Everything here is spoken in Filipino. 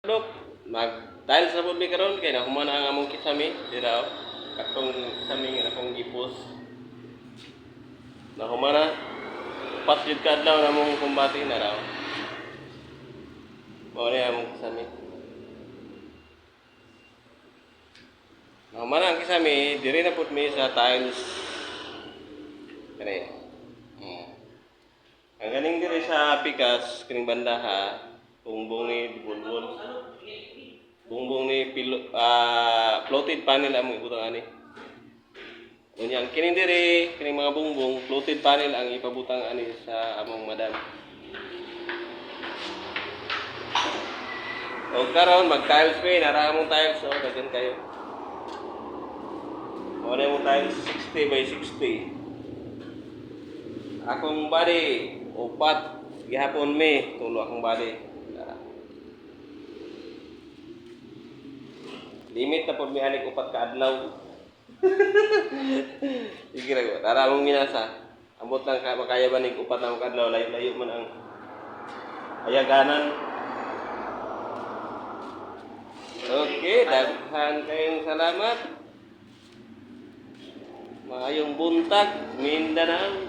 Look, mag-tiles na po mi karon kay nahuman ang among kisami dira oh. Katong kisami nga akong gipos. Nahuman na. Upat jud ka adlaw na mong kumbati na raw. Mao ni among kisami. Nahuman na ang kisami, diri na pud mi sa tiles. Kani. Ang ganing diri sa pikas kining banda ha. Bungbong ni bulbul. Bungbong ni floated panel ang ibutang ani. Unyang kining diri, kining mga bungbong floated panel ang ipabutang ani sa among madam. O karon mag-tiles mi, nara among tiles o daghan kayo. O na mo tiles 60 by 60. Akong body upat gihapon mi, tulo akong body. Limit na po may anig upat ka adlaw. Sige ra ko. Tara mong minasa. Ambot lang ka makaya ba nig upat na adlaw layo-layo man ang ayaganan. Okay, daghan kayong salamat. Maayong buntag, Mindanao.